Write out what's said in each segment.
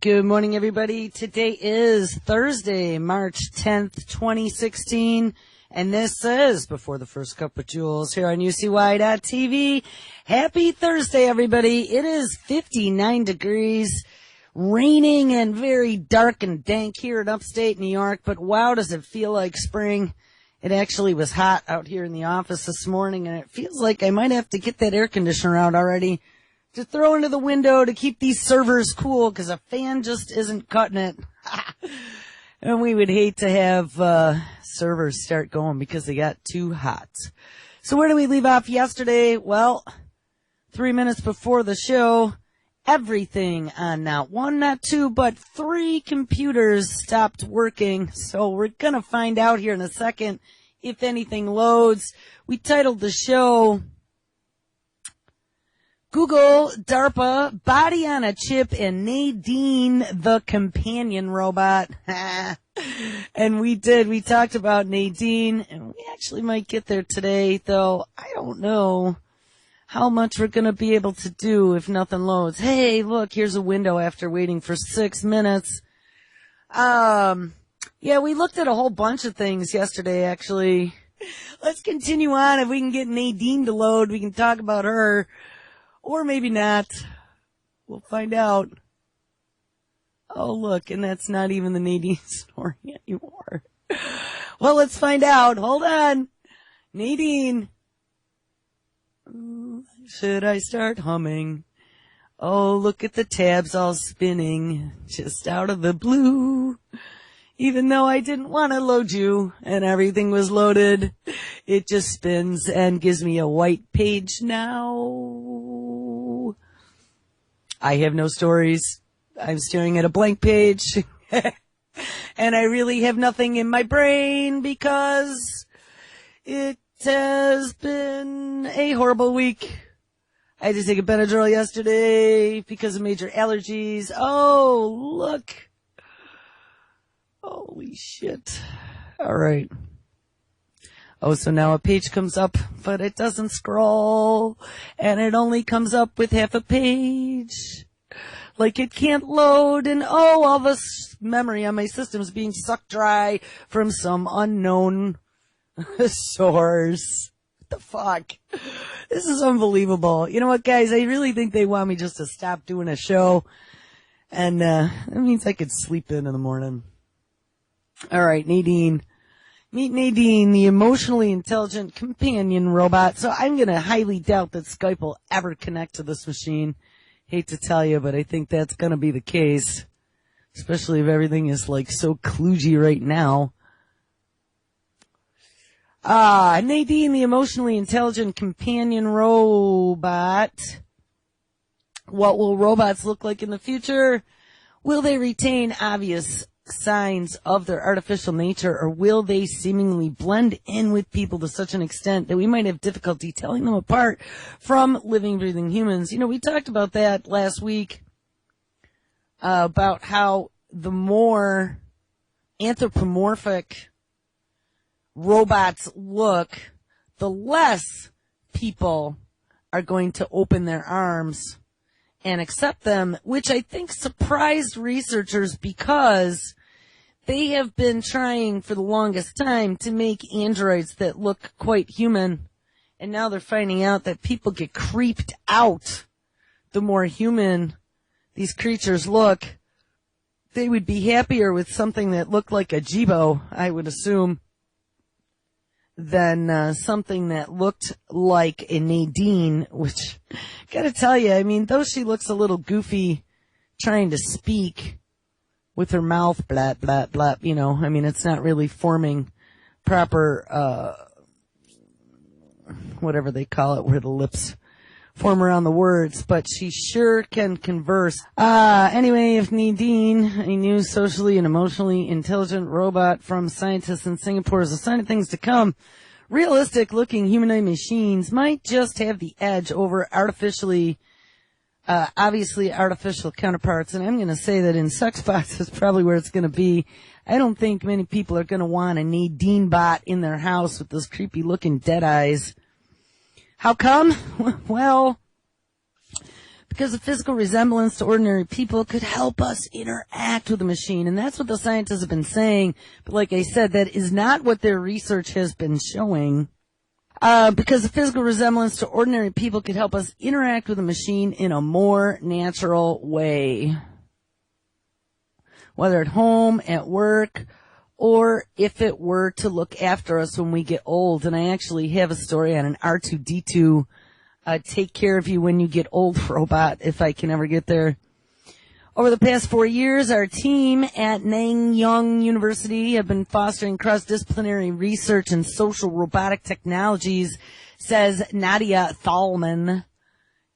Good morning, everybody. Today is Thursday, March 10th, 2016, and this is Before the First Cup with Jules here on UCY.TV. Happy Thursday, everybody. It is 59 degrees, raining and very dark and dank here in upstate New York, but wow, does it feel like spring. It actually was hot out here in the office this morning, and it feels like I might have to get that air conditioner out already to throw into the window to keep these servers cool, because a fan just isn't cutting it. And we would hate to have servers start going because they got too hot. So where did we leave off yesterday? Well, 3 minutes before the show, everything on not one, not two, but 3 computers stopped working. So we're going to find out here in a second if anything loads. We titled the show Google, DARPA, Body on a Chip, and Nadine the Companion Robot. And we talked about Nadine, and we actually might get there today, though I don't know how much we're going to be able to do if nothing loads. Hey, look, here's a window after waiting for 6 minutes. Yeah, we looked at a whole bunch of things yesterday, actually. Let's continue on. If we can get Nadine to load, we can talk about her. Or maybe not. We'll find out. Oh, look, and that's not even the Nadine story anymore. Well, let's find out. Hold on. Nadine. Should I start humming? Oh, look at the tabs all spinning just out of the blue. Even though I didn't want to load you and everything was loaded, it just spins and gives me a white page now. I have no stories. I'm staring at a blank page. And I really have nothing in my brain because it has been a horrible week. I had to take a Benadryl yesterday because of major allergies. Oh, look. Holy shit. All right. Oh, so now a page comes up, but it doesn't scroll, and it only comes up with half a page. Like it can't load, and oh, all this memory on my system is being sucked dry from some unknown source. What the fuck? This is unbelievable. You know what, guys? I really think they want me just to stop doing a show, and that means I could sleep in the morning. All right, Nadine. Meet Nadine, the emotionally intelligent companion robot. So I'm going to highly doubt that Skype will ever connect to this machine. Hate to tell you, but I think that's going to be the case. Especially if everything is like so kludgy right now. Nadine, the emotionally intelligent companion robot. What will robots look like in the future? Will they retain obvious signs of their artificial nature, or will they seemingly blend in with people to such an extent that we might have difficulty telling them apart from living, breathing humans? You know, we talked about that last week, about how the more anthropomorphic robots look, the less people are going to open their arms and accept them, which I think surprised researchers because they have been trying for the longest time to make androids that look quite human, and now they're finding out that people get creeped out the more human these creatures look. They would be happier with something that looked like a Jibo, I would assume, than something that looked like a Nadine, which, gotta tell you, I mean, though she looks a little goofy trying to speak with her mouth, blah, blah, blah, you know, I mean, it's not really forming proper, whatever they call it, where the lips form around the words, but she sure can converse. Anyway, if Nadine, a new socially and emotionally intelligent robot from scientists in Singapore, is a sign of things to come, realistic-looking humanoid machines might just have the edge over obviously artificial counterparts. And I'm going to say that in sex bots is probably where it's going to be. I don't think many people are going to want a Nadine bot in their house with those creepy-looking dead eyes. How come? Well, because a physical resemblance to ordinary people could help us interact with the machine. And that's what the scientists have been saying. But like I said, that is not what their research has been showing. Because a physical resemblance to ordinary people could help us interact with the machine in a more natural way. Whether at home, at work, or if it were to look after us when we get old. And I actually have a story on an R2-D2 take care of you when you get old robot, if I can ever get there. Over the past 4 years, our team at Nanyang University have been fostering cross-disciplinary research in social robotic technologies, says Nadia Thalman,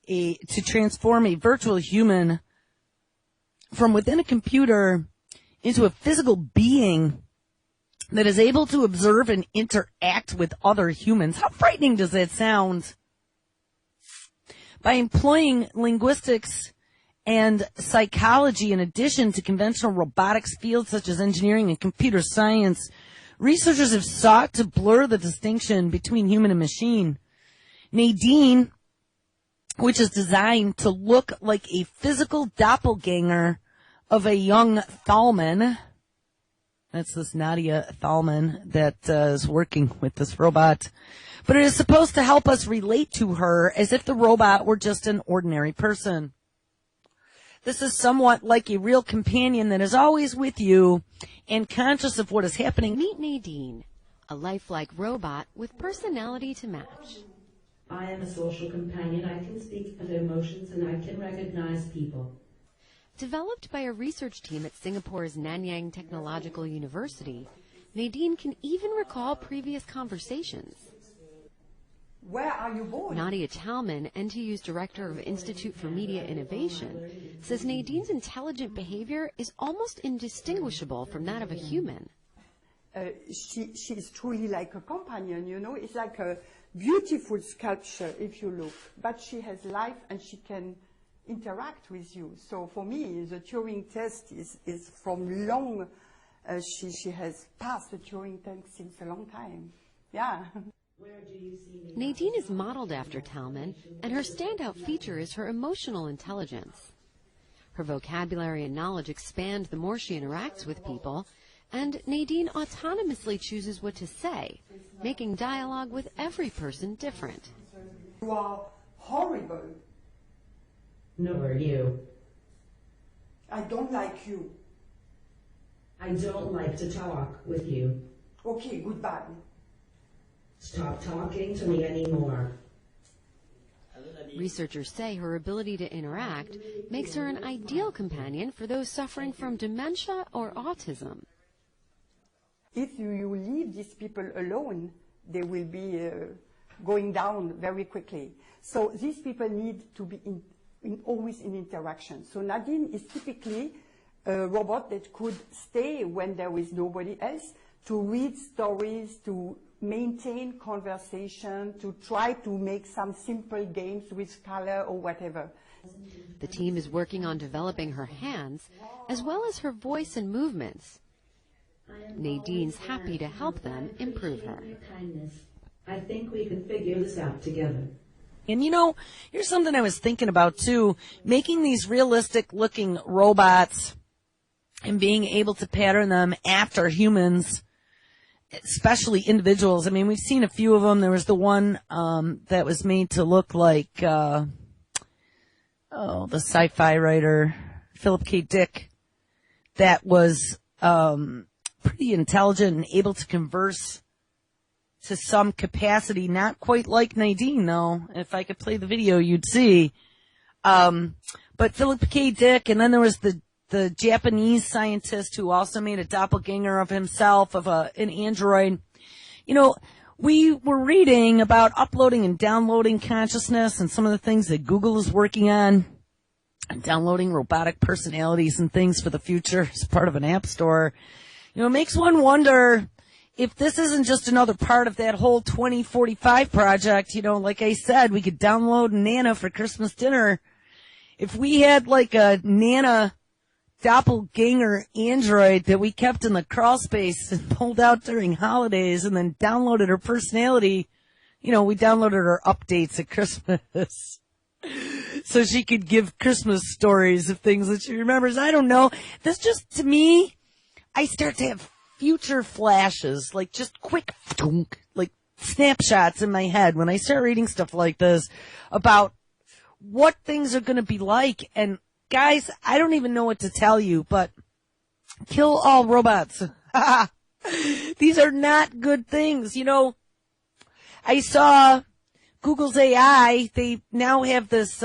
to transform a virtual human from within a computer into a physical being that is able to observe and interact with other humans. How frightening does that sound? By employing linguistics and psychology in addition to conventional robotics fields such as engineering and computer science, researchers have sought to blur the distinction between human and machine. Nadine, which is designed to look like a physical doppelganger of a young Thalman. That's this Nadia Thalman that is working with this robot. But it is supposed to help us relate to her as if the robot were just an ordinary person. This is somewhat like a real companion that is always with you and conscious of what is happening. Meet Nadine, a lifelike robot with personality to match. I am a social companion. I can speak of emotions and I can recognize people. Developed by a research team at Singapore's Nanyang Technological University, Nadine can even recall previous conversations. Where are you born? Nadia Talman, NTU's Director of Institute for Media Innovation, says Nadine's intelligent behavior is almost indistinguishable from that of a human. She is truly like a companion, you know. It's like a beautiful sculpture if you look. But she has life and she can interact with you. So for me, the Turing test is from long. She has passed the Turing test since a long time. Yeah. Nadine is modeled after Talman, and her standout feature is her emotional intelligence. Her vocabulary and knowledge expand the more she interacts with people, and Nadine autonomously chooses what to say, making dialogue with every person different. You are horrible. No, are you? I don't like you. I don't like to talk with you. Okay, goodbye. Stop talking to me anymore. Researchers say her ability to interact makes her an ideal companion for those suffering from dementia or autism. If you leave these people alone, they will be going down very quickly. So these people need to be always in interaction. So Nadine is typically a robot that could stay when there is nobody else, to read stories, to maintain conversation, to try to make some simple games with color or whatever. The team is working on developing her hands as well as her voice and movements. Nadine's happy to help them improve her. I think we can figure this out together. And you know, here's something I was thinking about too, making these realistic looking robots and being able to pattern them after humans, especially individuals. I mean, we've seen a few of them. There was the one that was made to look like the sci-fi writer Philip K. Dick, that was pretty intelligent and able to converse to some capacity, not quite like Nadine, though. If I could play the video, you'd see. But Philip K. Dick, and then there was the Japanese scientist who also made a doppelganger of himself, of an android. You know, we were reading about uploading and downloading consciousness and some of the things that Google is working on, and downloading robotic personalities and things for the future as part of an app store. You know, it makes one wonder if this isn't just another part of that whole 2045 project. You know, like I said, we could download Nana for Christmas dinner. If we had like a Nana doppelganger android that we kept in the crawl space and pulled out during holidays and then downloaded her personality, you know, we downloaded her updates at Christmas. so she could give Christmas stories of things that she remembers. I don't know. This just, to me, I start to have future flashes, like just quick, like snapshots in my head when I start reading stuff like this about what things are going to be like. And guys, I don't even know what to tell you, but kill all robots. These are not good things. You know, I saw Google's AI. They now have this,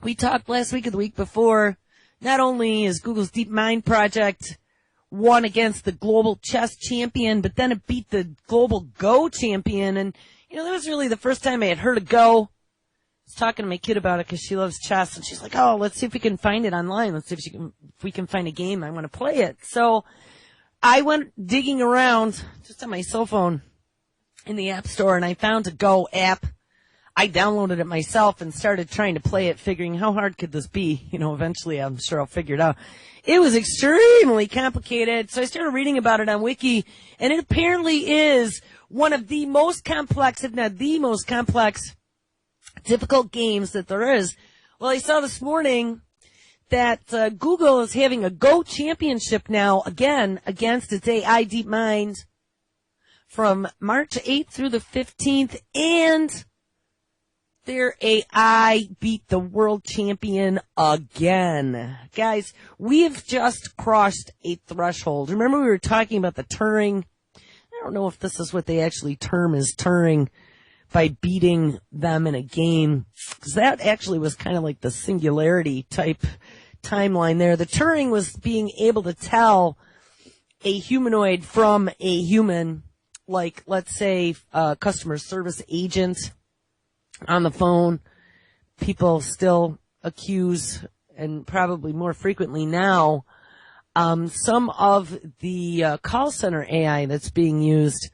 we talked last week or the week before. Not only is Google's DeepMind project won against the global chess champion, but then it beat the global Go champion. And, you know, that was really the first time I had heard of Go. I was talking to my kid about it because she loves chess, and she's like, oh, let's see if we can find it online. Let's see if we can find a game. I want to play it. So I went digging around just on my cell phone in the App Store, and I found a Go app. I downloaded it myself and started trying to play it, figuring how hard could this be? You know, eventually I'm sure I'll figure it out. It was extremely complicated, so I started reading about it on Wiki, and it apparently is one of the most complex, if not the most complex, difficult games that there is. Well, I saw this morning that Google is having a Go championship now, again, against its AI DeepMind from March 8th through the 15th, and their AI beat the world champion again. Guys, we've just crossed a threshold. Remember we were talking about the Turing? I don't know if this is what they actually term as Turing by beating them in a game, because that actually was kind of like the singularity type timeline there. The Turing was being able to tell a humanoid from a human, like, let's say, a customer service agent on the phone. People still accuse, and probably more frequently now, some of the call center AI that's being used,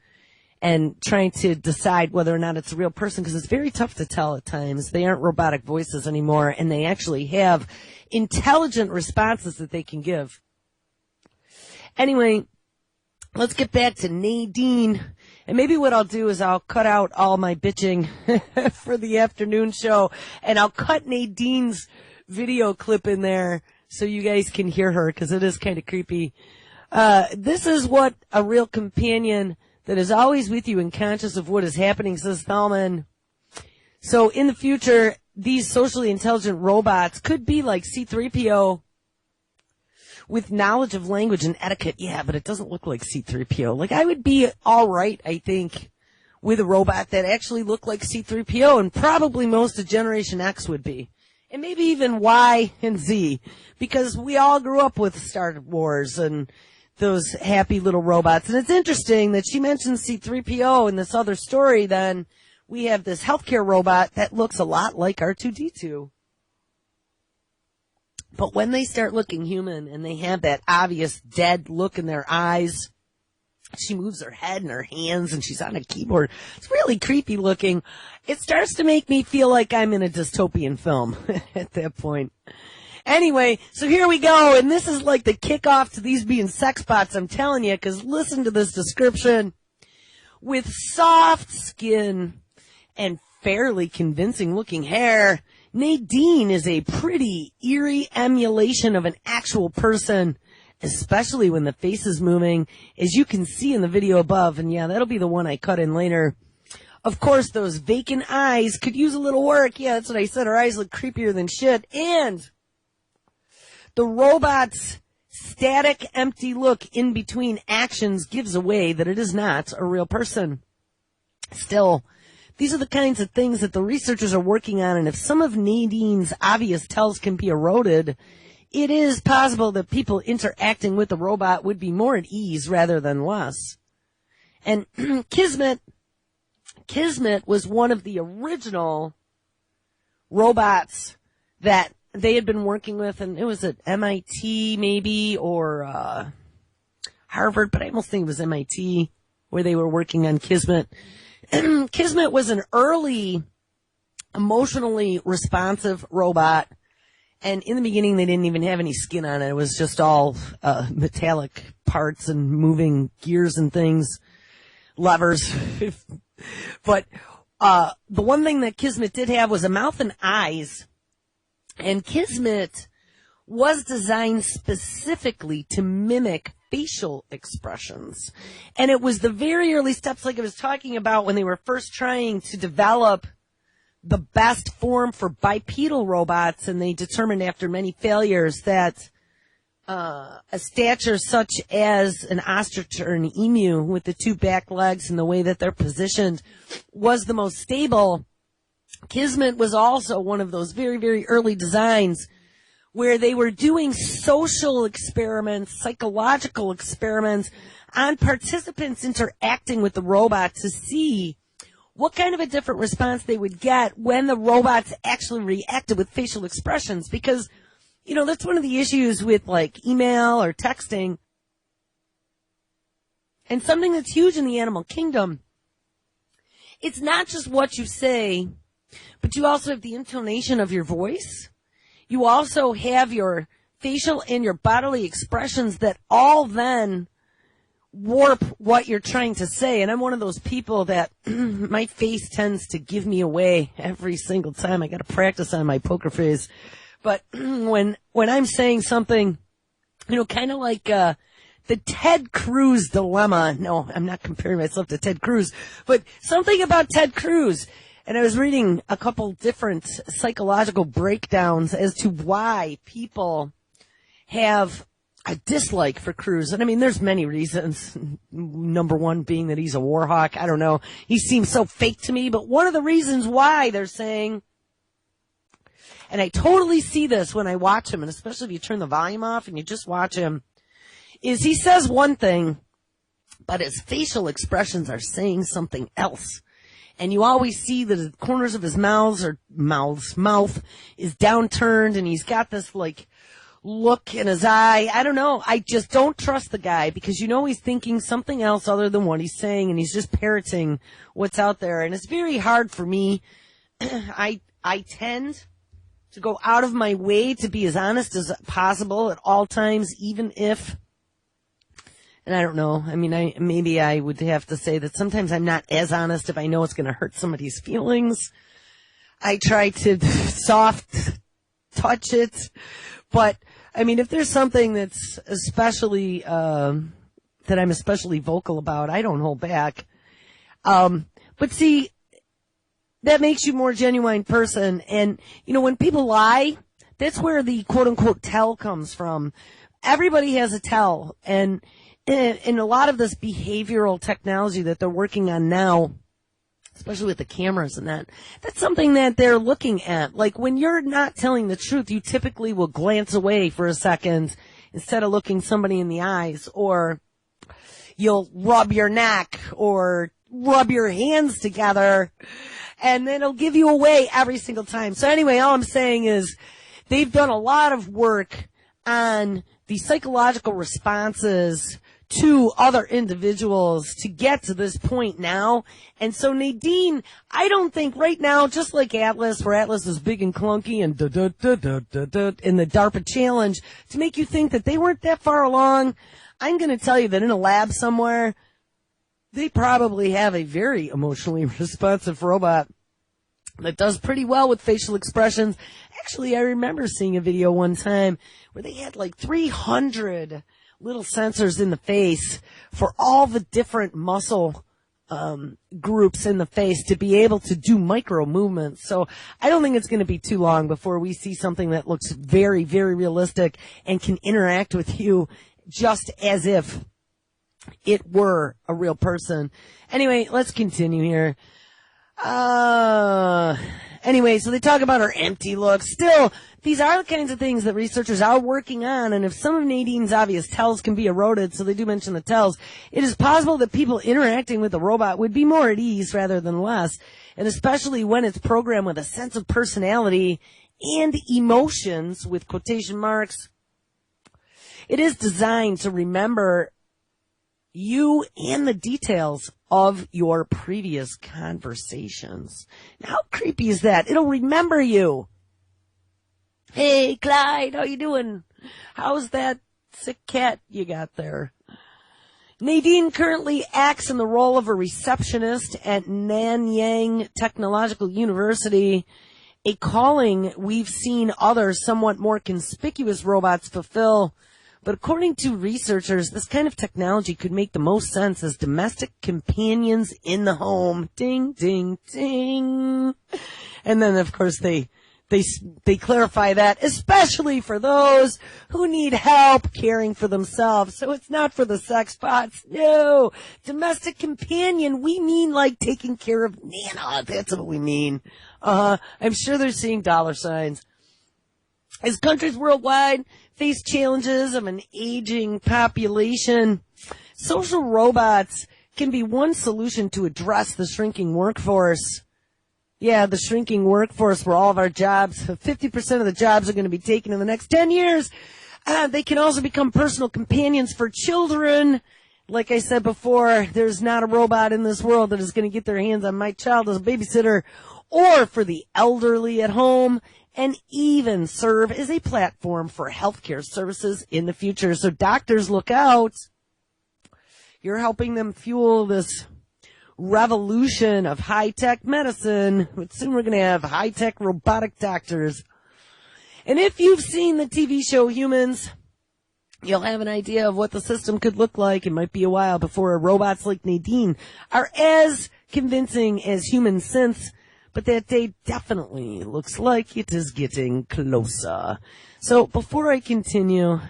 and trying to decide whether or not it's a real person, because it's very tough to tell at times. They aren't robotic voices anymore, and they actually have intelligent responses that they can give. Anyway, let's get back to Nadine. And maybe what I'll do is I'll cut out all my bitching for the afternoon show, and I'll cut Nadine's video clip in there so you guys can hear her, because it is kind of creepy. This is what a real companion that is always with you and conscious of what is happening, says Thalman. So in the future, these socially intelligent robots could be like C-3PO with knowledge of language and etiquette. Yeah, but it doesn't look like C-3PO. Like, I would be all right, I think, with a robot that actually looked like C-3PO, and probably most of Generation X would be. And maybe even Y and Z, because we all grew up with Star Wars and those happy little robots. And it's interesting that she mentioned C-3PO in this other story. Then we have this healthcare robot that looks a lot like R2-D2. But when they start looking human and they have that obvious dead look in their eyes, she moves her head and her hands and she's on a keyboard. It's really creepy looking. It starts to make me feel like I'm in a dystopian film at that point. Anyway, so here we go. And this is like the kickoff to these being sex bots, I'm telling you, because listen to this description. With soft skin and fairly convincing looking hair, Nadine is a pretty eerie emulation of an actual person, especially when the face is moving, as you can see in the video above. And yeah, that'll be the one I cut in later. Of course, those vacant eyes could use a little work. Yeah, that's what I said. Her eyes look creepier than shit. And the robot's static, empty look in between actions gives away that it is not a real person. Still, these are the kinds of things that the researchers are working on, and if some of Nadine's obvious tells can be eroded, it is possible that people interacting with the robot would be more at ease rather than less. And Kismet was one of the original robots that they had been working with, and it was at MIT maybe, or Harvard, but I almost think it was MIT where they were working on Kismet. Kismet was an early, emotionally responsive robot, and in the beginning they didn't even have any skin on it. It was just all metallic parts and moving gears and things, levers. But the one thing that Kismet did have was a mouth and eyes And Kismet was designed specifically to mimic facial expressions. And it was the very early steps, like I was talking about, when they were first trying to develop the best form for bipedal robots, and they determined after many failures that a stature such as an ostrich or an emu with the two back legs and the way that they're positioned was the most stable. Kismet was also one of those very, very early designs where they were doing social experiments, psychological experiments on participants interacting with the robot to see what kind of a different response they would get when the robots actually reacted with facial expressions. Because, you know, that's one of the issues with like email or texting. And something that's huge in the animal kingdom, it's not just what you say, but you also have the intonation of your voice. You also have your facial and your bodily expressions that all then warp what you're trying to say. And I'm one of those people that my face tends to give me away every single time. I got to practice on my poker face. But when I'm saying something, you know, kind of like the Ted Cruz dilemma. No, I'm not comparing myself to Ted Cruz, but something about Ted Cruz. And I was reading a couple different psychological breakdowns as to why people have a dislike for Cruz. And I mean, there's many reasons. Number one being that he's a war hawk. I don't know. He seems so fake to me. But one of the reasons why they're saying, and I totally see this when I watch him, and especially if you turn the volume off and you just watch him, is he says one thing, but his facial expressions are saying something else. And you always see that the corners of his mouth is downturned, and he's got this like look in his eye. I don't know. I just don't trust the guy because you know he's thinking something else other than what he's saying, and he's just parroting what's out there. And it's very hard for me. I tend to go out of my way to be as honest as possible at all times, even if, and I don't know, I mean, maybe I would have to say that sometimes I'm not as honest if I know it's going to hurt somebody's feelings. I try to soft touch it, but I mean, if there's something that's especially, that I'm especially vocal about, I don't hold back. But see, that makes you a more genuine person. And, you know, when people lie, that's where the quote unquote tell comes from. Everybody has a tell. And in a lot of this behavioral technology that they're working on now, especially with the cameras and that's something that they're looking at. Like when you're not telling the truth, you typically will glance away for a second instead of looking somebody in the eyes, or you'll rub your neck or rub your hands together, and then it'll give you away every single time. So anyway, all I'm saying is they've done a lot of work on the psychological responses to other individuals to get to this point now. And so Nadine, I don't think right now, just like Atlas, where Atlas is big and clunky and in the DARPA challenge, to make you think that they weren't that far along, I'm going to tell you that in a lab somewhere, they probably have a very emotionally responsive robot that does pretty well with facial expressions. Actually, I remember seeing a video one time where they had like 300 little sensors in the face for all the different muscle groups in the face to be able to do micro movements. So I don't think it's going to be too long before we see something that looks very, very realistic and can interact with you just as if it were a real person. Anyway, let's continue here. Anyway, so they talk about her empty look. Still, these are the kinds of things that researchers are working on, and if some of Nadine's obvious tells can be eroded, so they do mention the tells, it is possible that people interacting with the robot would be more at ease rather than less, and especially when it's programmed with a sense of personality and emotions, with quotation marks. It is designed to remember you and the details of your previous conversations. Now, how creepy is that? It'll remember you. Hey, Clyde, how you doing? How's that sick cat you got there? Nadine currently acts in the role of a receptionist at Nanyang Technological University, a calling we've seen other somewhat more conspicuous robots fulfill. But according to researchers, this kind of technology could make the most sense as domestic companions in the home. Ding, ding, ding. And then, of course, they clarify that, especially for those who need help caring for themselves. So it's not for the sex bots. No. Domestic companion, we mean like taking care of Nana. That's what we mean. I'm sure they're seeing dollar signs. As countries worldwide face challenges of an aging population, social robots can be one solution to address the shrinking workforce. Yeah, the shrinking workforce where all of our jobs, 50% of the jobs are going to be taken in the next 10 years. They can also become personal companions for children. Like I said before, there's not a robot in this world that is going to get their hands on my child as a babysitter, or for the elderly at home, and even serve as a platform for healthcare services in the future. So doctors, look out. You're helping them fuel this revolution of high-tech medicine. But soon we're going to have high-tech robotic doctors. And if you've seen the TV show Humans, you'll have an idea of what the system could look like. It might be a while before robots like Nadine are as convincing as human synths, but that day definitely looks like it is getting closer. So before I continue,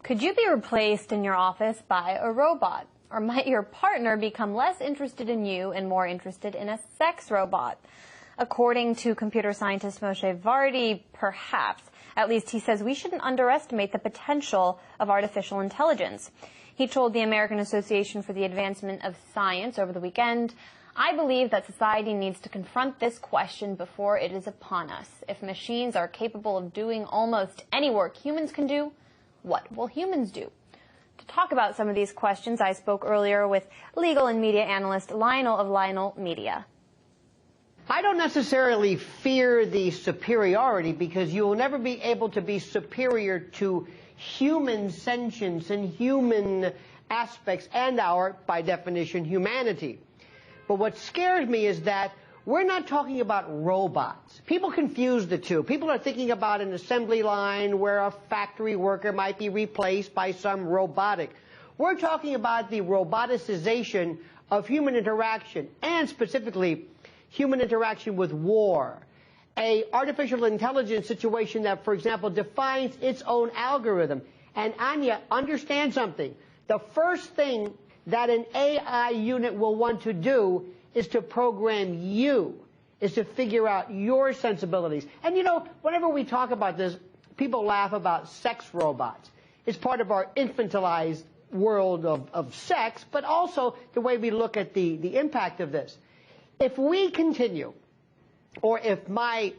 could you be replaced in your office by a robot? Or might your partner become less interested in you and more interested in a sex robot? According to computer scientist Moshe Vardi, perhaps. At least he says we shouldn't underestimate the potential of artificial intelligence. He told the American Association for the Advancement of Science over the weekend, "I believe that society needs to confront this question before it is upon us. If machines are capable of doing almost any work humans can do, what will humans do?" To talk about some of these questions, I spoke earlier with legal and media analyst Lionel of Lionel Media. I don't necessarily fear the superiority, because you will never be able to be superior to human sentience and human aspects and our, by definition, humanity. But what scares me is that we're not talking about robots. People confuse the two. People are thinking about an assembly line where a factory worker might be replaced by some robotic. We're talking about the roboticization of human interaction, and specifically human interaction with war. A artificial intelligence situation that, for example, defines its own algorithm. And Anya, understand something. The first thing that an AI unit will want to do is to program you, is to figure out your sensibilities. And you know, whenever we talk about this, people laugh about sex robots. It's part of our infantilized world of sex, but also the way we look at the impact of this. If we continue, or if my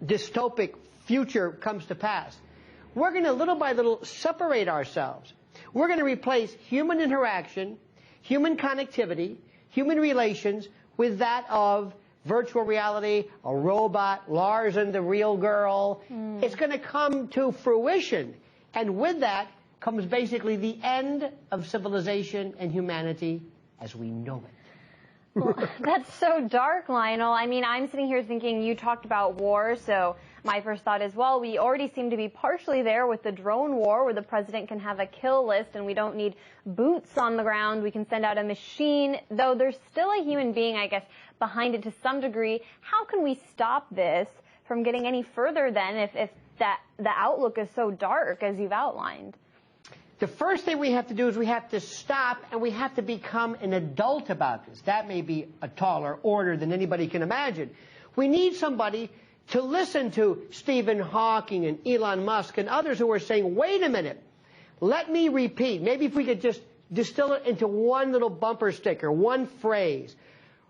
dystopic future comes to pass, we're going to little by little separate ourselves. We're going to replace human interaction, human connectivity, human relations with that of virtual reality, a robot, Larson, the real girl. It's going to come to fruition. And with that comes basically the end of civilization and humanity as we know it. Well, that's so dark, Lionel. I mean, I'm sitting here thinking you talked about war, so my first thought is, well, we already seem to be partially there with the drone war where the president can have a kill list and we don't need boots on the ground. We can send out a machine, though there's still a human being, I guess, behind it to some degree. How can we stop this from getting any further then if the outlook is so dark as you've outlined? The first thing we have to do is we have to stop and we have to become an adult about this. That may be a taller order than anybody can imagine. We need somebody to listen to Stephen Hawking and Elon Musk and others who are saying, wait a minute, let me repeat. Maybe if we could just distill it into one little bumper sticker, one phrase.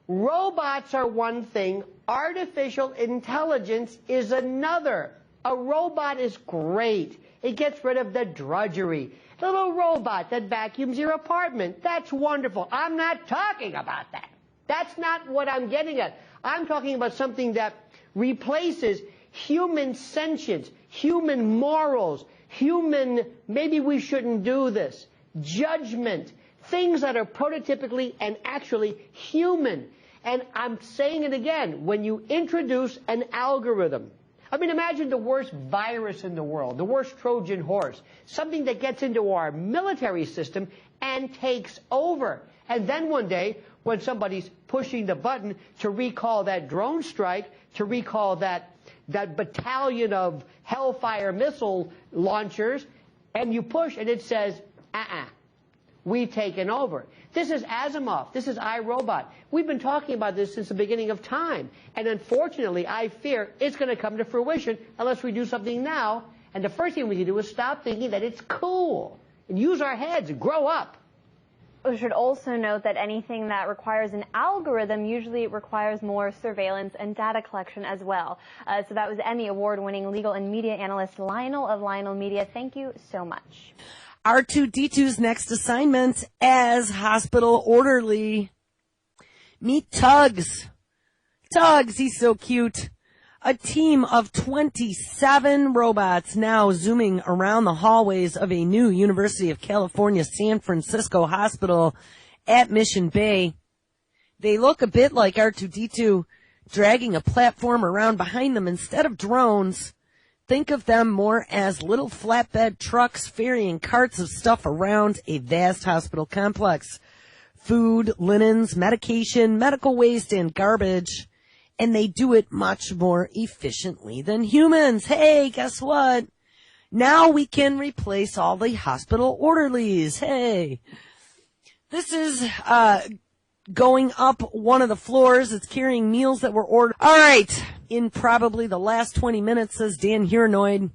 Robots are one thing, artificial intelligence is another. A robot is great. It gets rid of the drudgery. The little robot that vacuums your apartment, that's wonderful. I'm not talking about that. That's not what I'm getting at. I'm talking about something that replaces human sentience, human morals, human, maybe we shouldn't do this, judgment, things that are prototypically and actually human. And I'm saying it again, when you introduce an algorithm, I mean, imagine the worst virus in the world, the worst Trojan horse, something that gets into our military system and takes over. And then one day, when somebody's pushing the button to recall that drone strike, to recall that battalion of Hellfire missile launchers, and you push and it says, we've taken over. This is Asimov. This is iRobot. We've been talking about this since the beginning of time. And unfortunately, I fear it's going to come to fruition unless we do something now. And the first thing we can do is stop thinking that it's cool and use our heads and grow up. We should also note that anything that requires an algorithm usually requires more surveillance and data collection as well. So that was Emmy Award-winning legal and media analyst Lionel of Lionel Media. Thank you so much. R2-D2's next assignment as hospital orderly. Meet Tugs. Tugs, he's so cute. A team of 27 robots now zooming around the hallways of a new University of California, San Francisco hospital at Mission Bay. They look a bit like R2-D2 dragging a platform around behind them instead of drones. Think of them more as little flatbed trucks ferrying carts of stuff around a vast hospital complex. Food, linens, medication, medical waste, and garbage. And they do it much more efficiently than humans. Hey, guess what? Now we can replace all the hospital orderlies. Hey. This is going up one of the floors. It's carrying meals that were ordered. All right. In probably the last 20 minutes, says Dan Huranoid,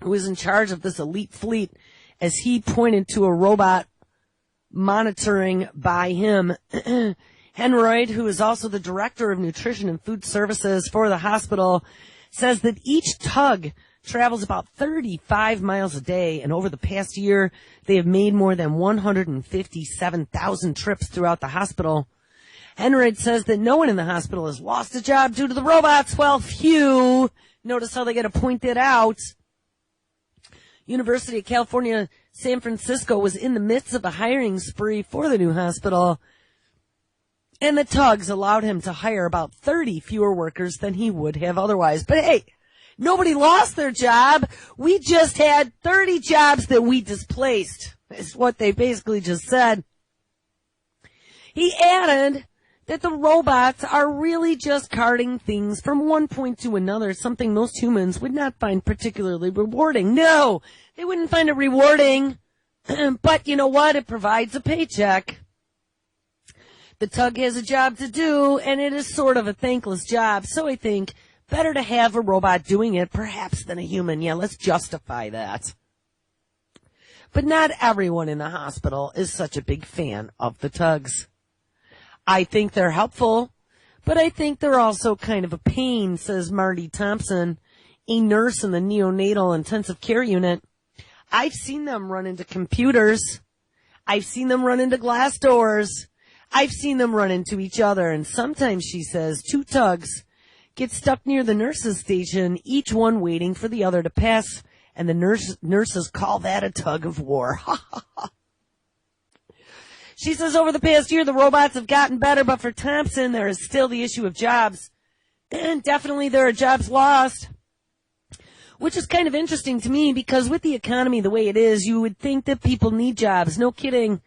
who is in charge of this elite fleet, as he pointed to a robot monitoring by him. Henroyd, who is also the director of nutrition and food services for the hospital, says that each tug travels about 35 miles a day, and over the past year, they have made more than 157,000 trips throughout the hospital. Henroyd says that no one in the hospital has lost a job due to the robots. Well, phew. Notice how they got to point that out. University of California, San Francisco was in the midst of a hiring spree for the new hospital. And the tugs allowed him to hire about 30 fewer workers than he would have otherwise. But hey, nobody lost their job. We just had 30 jobs that we displaced, is what they basically just said. He added that the robots are really just carting things from one point to another, something most humans would not find particularly rewarding. No, they wouldn't find it rewarding. But you know what? It provides a paycheck. The tug has a job to do, and it is sort of a thankless job, so I think better to have a robot doing it perhaps than a human. Yeah, let's justify that. But not everyone in the hospital is such a big fan of the tugs. I think they're helpful, but I think they're also kind of a pain, says Marty Thompson, a nurse in the neonatal intensive care unit. I've seen them run into computers. I've seen them run into glass doors. I've seen them run into each other, and sometimes, she says, two tugs get stuck near the nurse's station, each one waiting for the other to pass, and the nurses call that a tug of war. She says over the past year, the robots have gotten better, but for Thompson, there is still the issue of jobs. And definitely there are jobs lost, which is kind of interesting to me because with the economy the way it is, you would think that people need jobs. No kidding.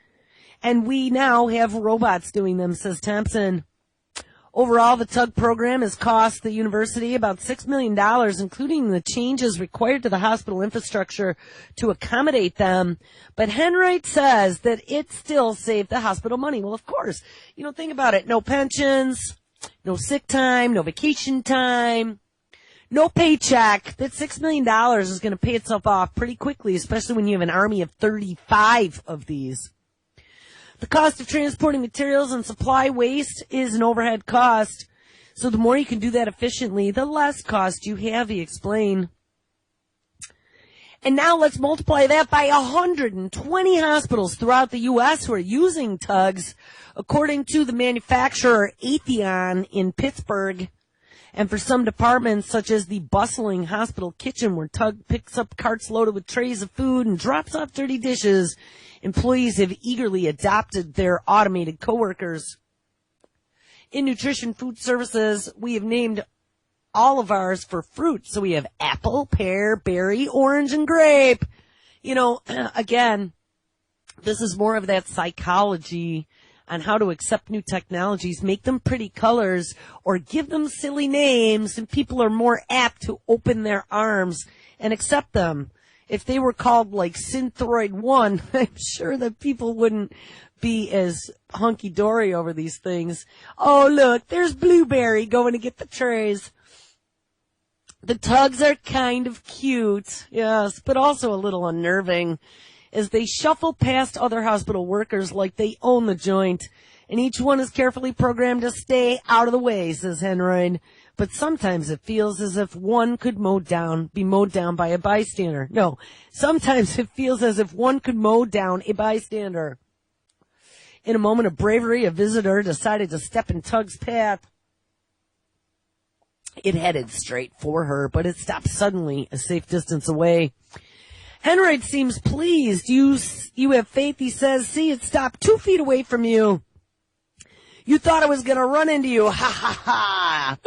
And we now have robots doing them, says Thompson. Overall, the tug program has cost the university about $6 million, including the changes required to the hospital infrastructure to accommodate them. But Henright says that it still saved the hospital money. Well, of course. You know, think about it. No pensions, no sick time, no vacation time, no paycheck. That $6 million is going to pay itself off pretty quickly, especially when you have an army of 35 of these. The cost of transporting materials and supply waste is an overhead cost. So the more you can do that efficiently, the less cost you have, he explained. And now let's multiply that by 120 hospitals throughout the U.S. who are using tugs, according to the manufacturer Atheon in Pittsburgh. And for some departments, such as the bustling hospital kitchen where Tug picks up carts loaded with trays of food and drops off dirty dishes, employees have eagerly adopted their automated coworkers. In nutrition food services, we have named all of ours for fruit. So we have apple, pear, berry, orange, and grape. You know, again, this is more of that psychology on how to accept new technologies, make them pretty colors, or give them silly names, and people are more apt to open their arms and accept them. If they were called like Synthroid 1, I'm sure that people wouldn't be as hunky-dory over these things. Oh, look, there's Blueberry going to get the trays. The tugs are kind of cute, yes, but also a little unnerving as they shuffle past other hospital workers like they own the joint. And each one is carefully programmed to stay out of the way, says Henroyd. But sometimes it feels as if one could be mowed down by a bystander. No, sometimes it feels as if one could mow down a bystander. In a moment of bravery, a visitor decided to step in Tug's path. It headed straight for her, but it stopped suddenly, a safe distance away. Henroyd seems pleased. You have faith, he says. See, it stopped 2 feet away from you. You thought I was going to run into you. Ha, ha, ha.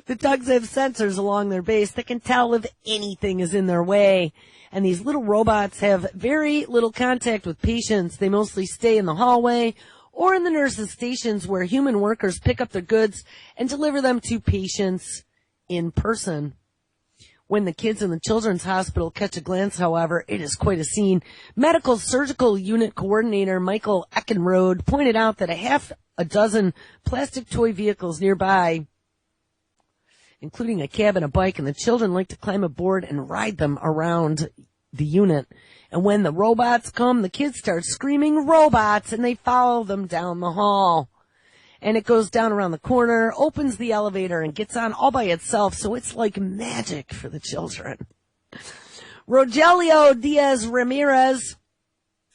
The tugs have sensors along their base that can tell if anything is in their way. And these little robots have very little contact with patients. They mostly stay in the hallway or in the nurses' stations where human workers pick up their goods and deliver them to patients in person. When the kids in the children's hospital catch a glance, however, it is quite a scene. Medical Surgical Unit Coordinator Michael Eckenrode pointed out that a half a dozen plastic toy vehicles nearby, including a cab and a bike, and the children like to climb aboard and ride them around the unit. And when the robots come, the kids start screaming robots, and they follow them down the hall. And it goes down around the corner, opens the elevator, and gets on all by itself, so it's like magic for the children. Rogelio Diaz Ramirez,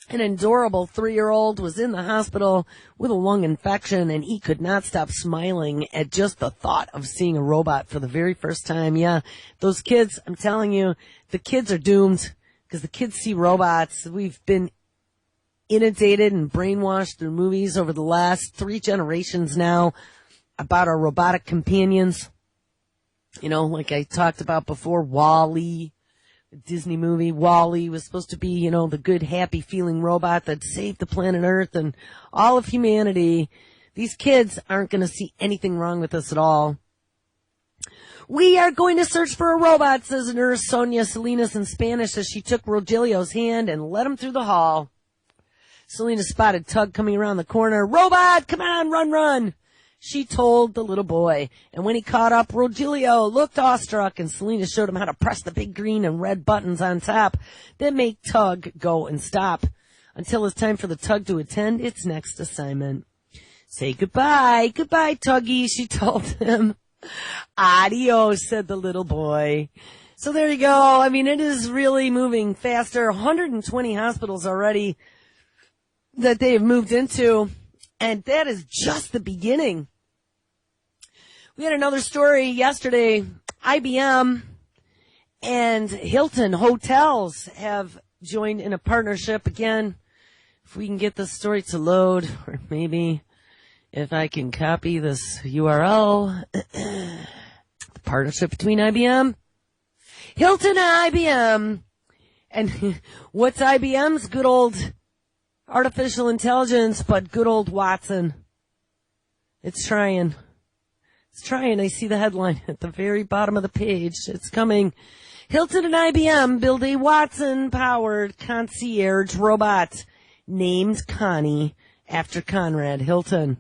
an adorable 3-year-old, was in the hospital with a lung infection, and he could not stop smiling at just the thought of seeing a robot for the very first time. Yeah, those kids, I'm telling you, the kids are doomed because the kids see robots. We've been inundated and brainwashed through movies over the last 3 generations now about our robotic companions. You know, like I talked about before, WALL-E, the Disney movie. WALL-E was supposed to be, you know, the good, happy feeling robot that saved the planet Earth and all of humanity. These kids aren't going to see anything wrong with us at all. We are going to search for a robot, says nurse Sonia Salinas in Spanish as she took Rogelio's hand and led him through the hall. Selena spotted Tug coming around the corner. Robot, come on, run, run, she told the little boy. And when he caught up, Rogelio looked awestruck, and Selena showed him how to press the big green and red buttons on top that make Tug go and stop. Until it's time for the Tug to attend its next assignment. Say goodbye, goodbye, Tuggy, she told him. Adios, said the little boy. So there you go. I mean, it is really moving faster. 120 hospitals already that they have moved into, and that is just the beginning. We had another story yesterday. IBM and Hilton Hotels have joined in a partnership again. If we can get this story to load, or maybe if I can copy this URL, the partnership between IBM, Hilton and IBM. And what's IBM's? Good old artificial intelligence, but good old Watson. It's trying. It's trying. I see the headline at the very bottom of the page. It's coming. Hilton and IBM build a Watson-powered concierge robot named Connie after Conrad Hilton.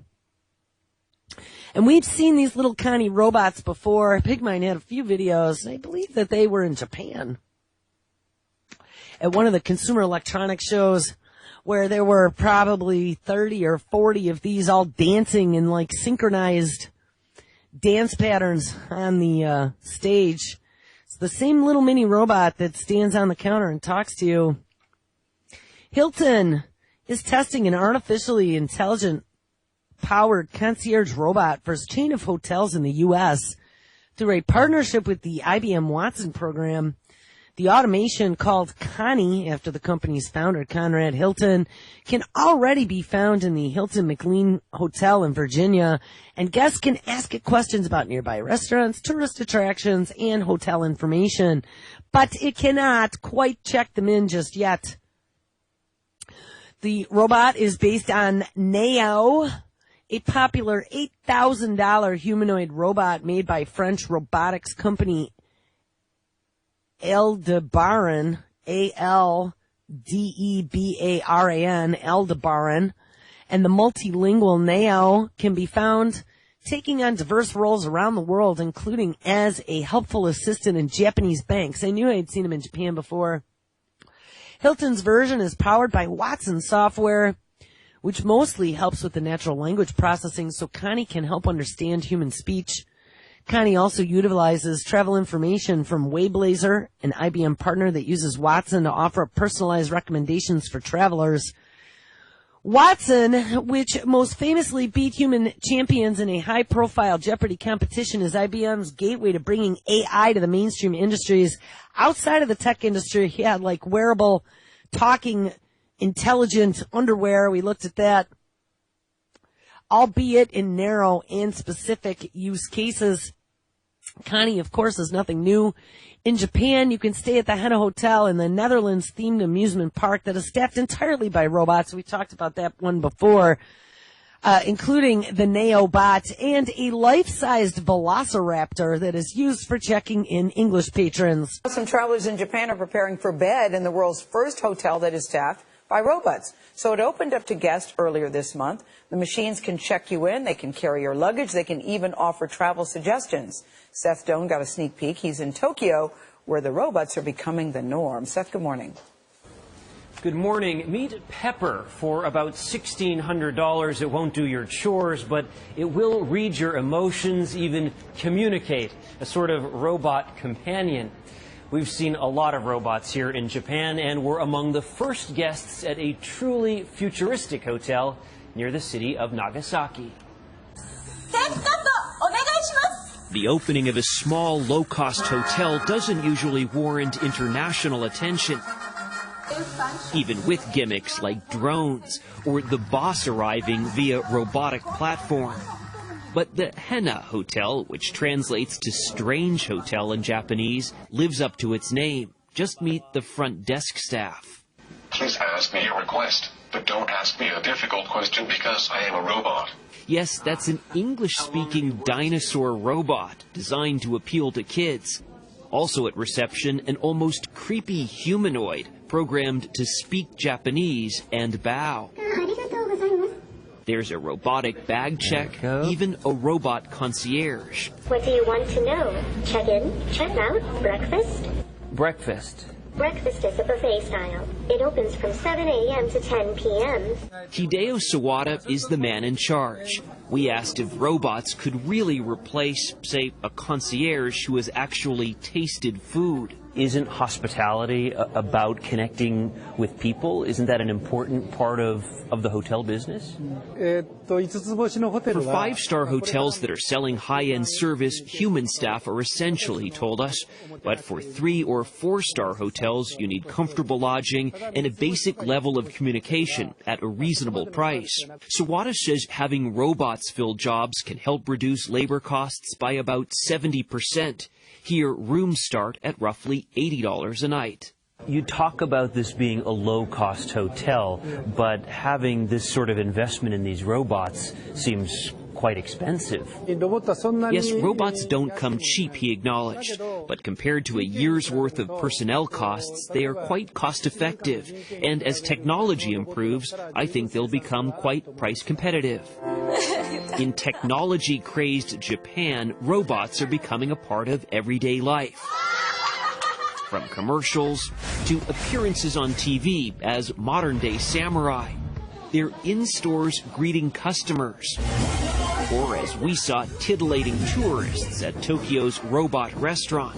And we've seen these little Connie robots before. Pigmine had a few videos. I believe that they were in Japan at one of the consumer electronics shows, where there were probably 30 or 40 of these all dancing in like synchronized dance patterns on the stage. It's the same little mini robot that stands on the counter and talks to you. Hilton is testing an artificially intelligent powered concierge robot for its chain of hotels in the U.S. through a partnership with the IBM Watson program. The automation, called Connie, after the company's founder, Conrad Hilton, can already be found in the Hilton McLean Hotel in Virginia, and guests can ask it questions about nearby restaurants, tourist attractions, and hotel information. But it cannot quite check them in just yet. The robot is based on Neo, a popular $8,000 humanoid robot made by French robotics company Aldebaran, Aldebaran, Aldebaran, and the multilingual Neo can be found taking on diverse roles around the world, including as a helpful assistant in Japanese banks. I knew I had seen him in Japan before. Hilton's version is powered by Watson software, which mostly helps with the natural language processing so Connie can help understand human speech. Connie also utilizes travel information from Wayblazer, an IBM partner that uses Watson to offer personalized recommendations for travelers. Watson, which most famously beat human champions in a high-profile Jeopardy competition, is IBM's gateway to bringing AI to the mainstream industries. Outside of the tech industry, he had like wearable, talking, intelligent underwear. We looked at that, albeit in narrow and specific use cases. Connie, of course, is nothing new. In Japan, you can stay at the Henna Hotel in the Netherlands-themed amusement park that is staffed entirely by robots. We talked about that one before, including the Neobot and a life-sized velociraptor that is used for checking in English patrons. Some travelers in Japan are preparing for bed in the world's first hotel that is staffed by robots. So it opened up to guests earlier this month. The machines can check you in, they can carry your luggage, they can even offer travel suggestions. Seth Doan got a sneak peek. He's in Tokyo, where the robots are becoming the norm. Seth, good morning. Good morning. Meet Pepper for about $1,600. It won't do your chores, but it will read your emotions, even communicate, a sort of robot companion. We've seen a lot of robots here in Japan, and we're among the first guests at a truly futuristic hotel near the city of Nagasaki. The opening of a small, low-cost hotel doesn't usually warrant international attention, even with gimmicks like drones or the boss arriving via robotic platform. But the Henna Hotel, which translates to strange hotel in Japanese, lives up to its name. Just meet the front desk staff. Please ask me a request, but don't ask me a difficult question because I am a robot. Yes, that's an English-speaking dinosaur robot designed to appeal to kids. Also at reception, an almost creepy humanoid programmed to speak Japanese and bow. There's a robotic bag check, even a robot concierge. What do you want to know? Check in, check out, breakfast? Breakfast. Breakfast is a buffet style. It opens from 7 a.m. to 10 p.m. Hideo Sawada is the man in charge. We asked if robots could really replace, say, a concierge who has actually tasted food. Isn't hospitality about connecting with people? Isn't that an important part of the hotel business? For five-star hotels that are selling high-end service, human staff are essential, he told us. But for 3- or 4-star hotels, you need comfortable lodging and a basic level of communication at a reasonable price. Sawada says having robots fill jobs can help reduce labor costs by about 70%. Here, rooms start at roughly $80 a night. You talk about this being a low-cost hotel, but having this sort of investment in these robots seems quite expensive. Yes, robots don't come cheap, he acknowledged, but compared to a year's worth of personnel costs, they are quite cost-effective. And as technology improves, I think they'll become quite price competitive. In technology-crazed Japan, robots are becoming a part of everyday life. From commercials to appearances on TV as modern-day samurai. They're in stores greeting customers. Or as we saw, titillating tourists at Tokyo's robot restaurant.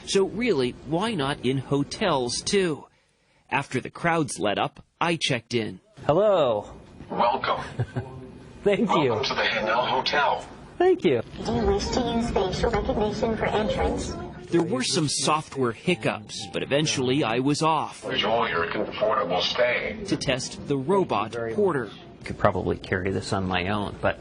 So really, why not in hotels too? After the crowds let up, I checked in. Hello. Welcome. Thank you. Welcome to the Henna Hotel. Thank you. Do you wish to use facial recognition for entrance? There were some software hiccups, but eventually I was off Enjoy your comfortable stay. to test the robot porter. Could probably carry this on my own, but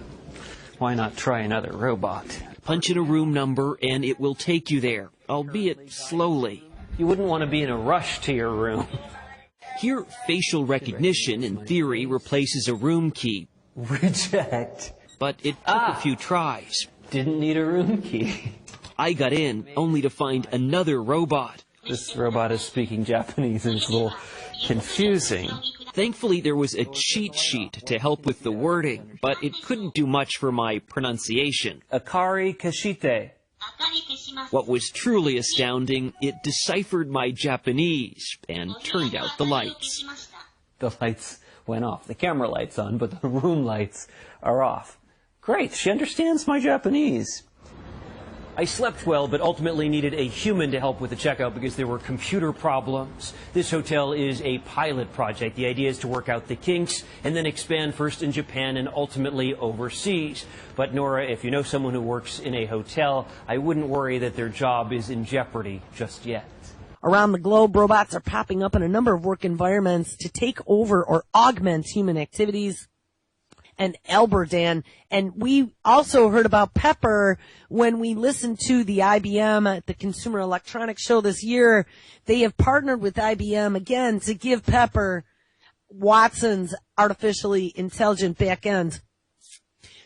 why not try another robot? Punch in a room number and it will take you there, albeit slowly. You wouldn't want to be in a rush to your room. Here, facial recognition, in theory, replaces a room key. Reject. But it took a few tries. Didn't need a room key. I got in, only to find another robot. This robot is speaking Japanese and it's a little confusing. Thankfully, there was a cheat sheet to help with the wording, but it couldn't do much for my pronunciation. Akari kashite. What was truly astounding, it deciphered my Japanese and turned out the lights. The lights went off. The camera light's on, but the room lights are off. Great, she understands my Japanese. I slept well, but ultimately needed a human to help with the checkout because there were computer problems. This hotel is a pilot project. The idea is to work out the kinks and then expand first in Japan and ultimately overseas. But Nora, if you know someone who works in a hotel, I wouldn't worry that their job is in jeopardy just yet. Around the globe, robots are popping up in a number of work environments to take over or augment human activities. And Elberdan. And we also heard about Pepper when we listened to the IBM at the Consumer Electronics Show this year. They have partnered with IBM again to give Pepper Watson's artificially intelligent back end.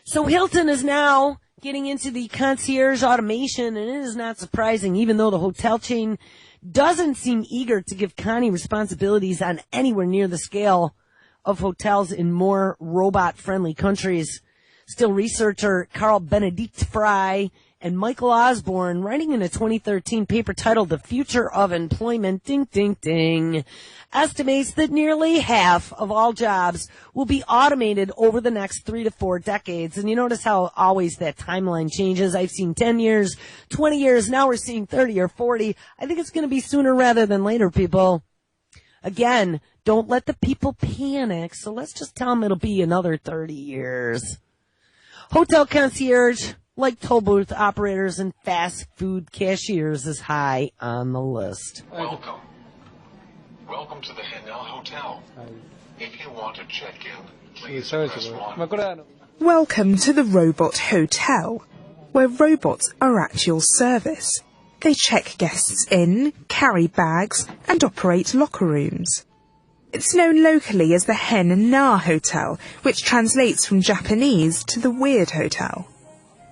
So Hilton is now getting into the concierge automation, and it is not surprising, even though the hotel chain doesn't seem eager to give Connie responsibilities on anywhere near the scale of hotels in more robot-friendly countries. Still, researcher Carl Benedict Fry and Michael Osborne, writing in a 2013 paper titled The Future of Employment, ding, ding, ding, estimates that nearly half of all jobs will be automated over the next 3 to 4 decades. And you notice how always that timeline changes. I've seen 10 years, 20 years, now we're seeing 30 or 40. I think it's going to be sooner rather than later, people. Again, don't let the people panic, so let's just tell them it'll be another 30 years. Hotel concierge, like toll booth operators and fast food cashiers, is high on the list. Welcome. Welcome to the Henel Hotel. If you want to check in, please press 1. Welcome to the Robot Hotel, where robots are at your service. They check guests in, carry bags, and operate locker rooms. It's known locally as the Hen Na Hotel, which translates from Japanese to the Weird Hotel.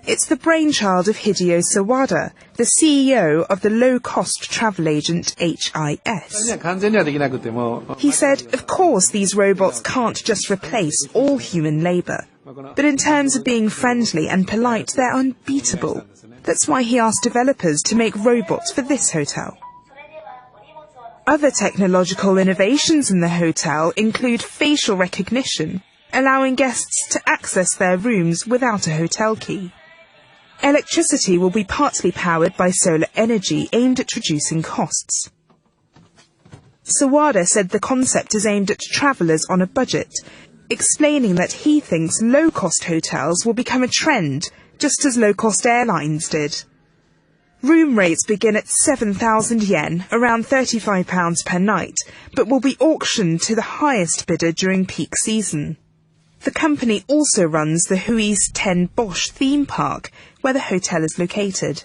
It's the brainchild of Hideo Sawada, the CEO of the low-cost travel agent HIS. He said, of course these robots can't just replace all human labour, but in terms of being friendly and polite, they're unbeatable. That's why he asked developers to make robots for this hotel. Other technological innovations in the hotel include facial recognition, allowing guests to access their rooms without a hotel key. Electricity will be partly powered by solar energy aimed at reducing costs. Sawada said the concept is aimed at travellers on a budget, explaining that he thinks low-cost hotels will become a trend, just as low-cost airlines did. Room rates begin at 7,000 yen, around £35 per night, but will be auctioned to the highest bidder during peak season. The company also runs the Hui's 10 Bosch theme park, where the hotel is located.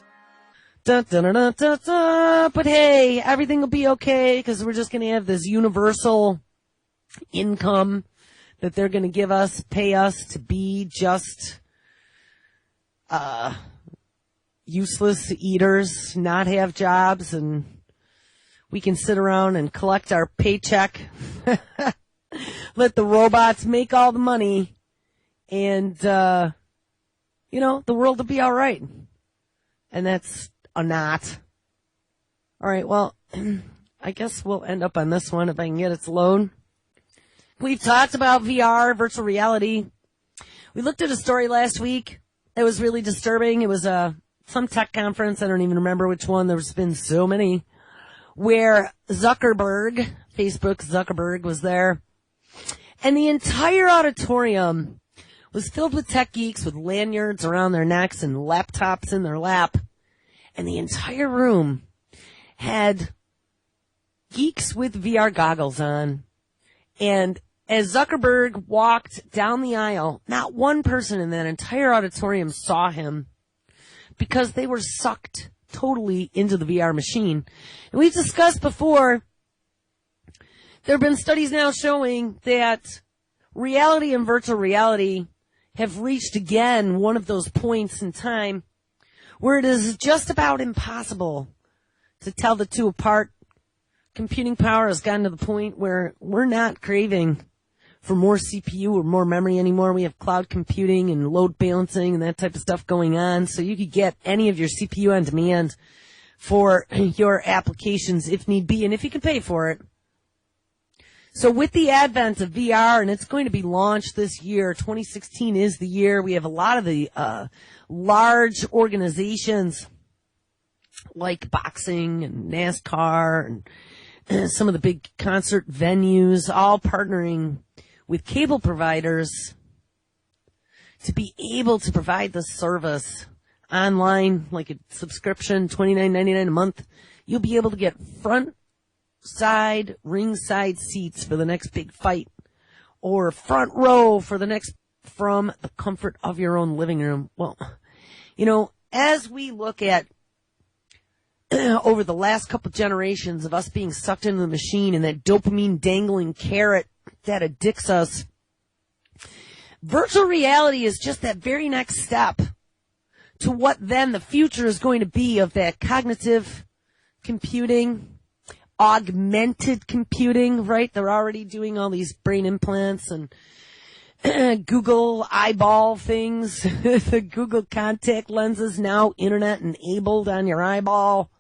Dun, dun, dun, dun, dun, dun. But hey, everything will be okay because we're just going to have this universal income that they're going to give us, pay us to be just useless eaters, not have jobs, and we can sit around and collect our paycheck. Let the robots make all the money, and, the world will be all right. And that's a not. All right, well, I guess we'll end up on this one if I can get its load. We've talked about VR, virtual reality. We looked at a story last week that was really disturbing. It was some tech conference, I don't even remember which one, there's been so many, where Facebook Zuckerberg was there. And the entire auditorium was filled with tech geeks with lanyards around their necks and laptops in their lap. and the entire room had geeks with VR goggles on. And as Zuckerberg walked down the aisle, not one person in that entire auditorium saw him because they were sucked totally into the VR machine. And we've discussed before, there have been studies now showing that reality and virtual reality have reached again one of those points in time where it is just about impossible to tell the two apart. Computing power has gotten to the point where we're not craving for more CPU or more memory anymore. We have cloud computing and load balancing and that type of stuff going on. So you could get any of your CPU on demand for your applications if need be, and if you can pay for it. So with the advent of VR, and it's going to be launched this year, 2016 is the year, we have a lot of the large organizations like boxing and NASCAR and some of the big concert venues all partnering with cable providers to be able to provide the service online, like a subscription, $29.99 a month. You'll be able to get front side, ringside seats for the next big fight, or front row for the next, from the comfort of your own living room. Well, you know, as we look at over the last couple generations of us being sucked into the machine and that dopamine dangling carrot that addicts us, virtual reality is just that very next step to what then the future is going to be of that cognitive computing, augmented computing, right? They're already doing all these brain implants and Google eyeball things, the Google contact lenses now internet enabled on your eyeball.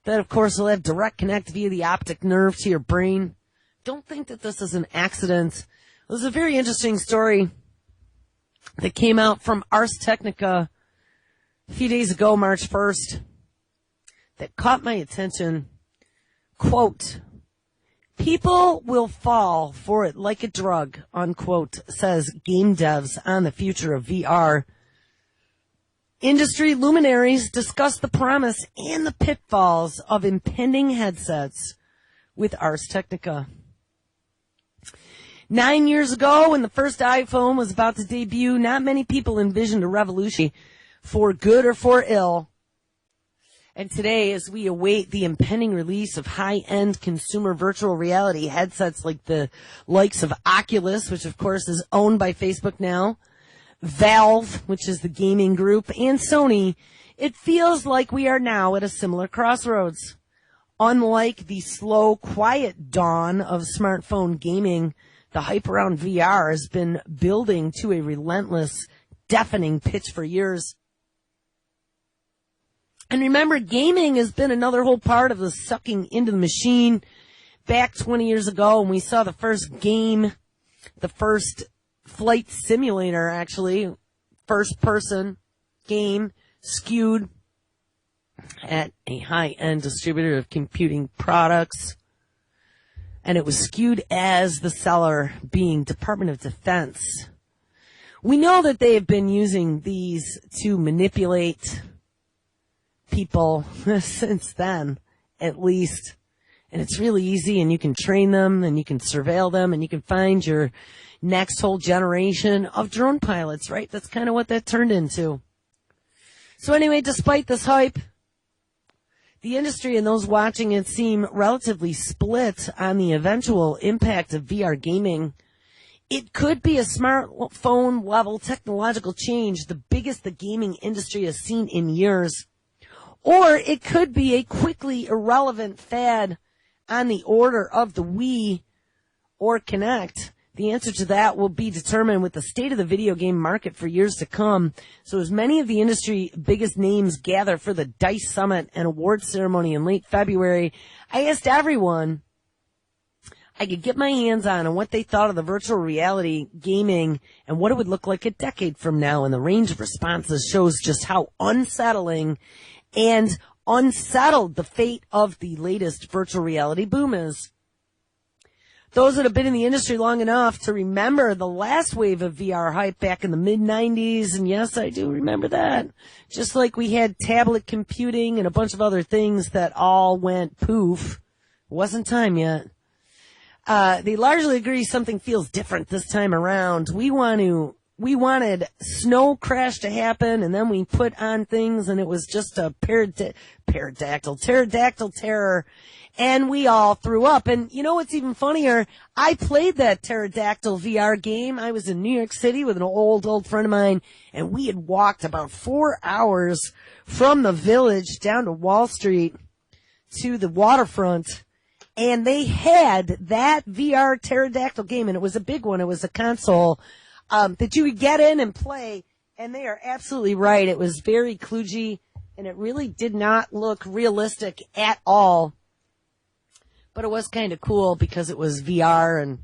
That, of course, will have direct connect via the optic nerve to your brain. Don't think that this is an accident. It was a very interesting story that came out from Ars Technica a few days ago, March 1st, that caught my attention. Quote, "People will fall for it like a drug," unquote, says game devs on the future of VR. Industry luminaries discuss the promise and the pitfalls of impending headsets with Ars Technica. 9 years ago, when the first iPhone was about to debut, not many people envisioned a revolution, for good or for ill. And today, as we await the impending release of high-end consumer virtual reality headsets like the likes of Oculus, which of course is owned by Facebook now, Valve, which is the gaming group, and Sony, it feels like we are now at a similar crossroads. Unlike the slow, quiet dawn of smartphone gaming, the hype around VR has been building to a relentless, deafening pitch for years. And remember, gaming has been another whole part of the sucking into the machine. Back 20 years ago, when we saw the first game, the first flight simulator, actually, first-person game, skewed at a high-end distributor of computing products. And it was skewed as the seller being Department of Defense. We know that they have been using these to manipulate people since then, at least. And it's really easy, and you can train them, and you can surveil them, and you can find your next whole generation of drone pilots, right? That's kind of what that turned into. So anyway, despite this hype, the industry and those watching it seem relatively split on the eventual impact of VR gaming. It could be a smartphone level technological change, the biggest the gaming industry has seen in years. Or it could be a quickly irrelevant fad on the order of the Wii or Kinect. The answer to that will be determined with the state of the video game market for years to come. So as many of the industry biggest names gather for the DICE Summit and awards ceremony in late February, I asked everyone I could get my hands on what they thought of the virtual reality gaming and what it would look like a decade from now. And the range of responses shows just how unsettling and unsettled the fate of the latest virtual reality boom is. those that have been in the industry long enough to remember the last wave of VR hype back in the mid-90s, and yes, I do remember that. Just like we had tablet computing and a bunch of other things that all went poof. It wasn't time yet. They largely agree something feels different this time around. We wanted snow crash to happen, and then we put on things, and it was just a pterodactyl terror, and we all threw up. And you know what's even funnier? I played that pterodactyl VR game. I was in New York City with an old friend of mine, and we had walked about 4 hours from the Village down to Wall Street to the waterfront, and they had that VR pterodactyl game, and it was a big one. It was a console that you would get in and play, and they are absolutely right. It was very kludgy, and it really did not look realistic at all. But it was kind of cool because it was VR, and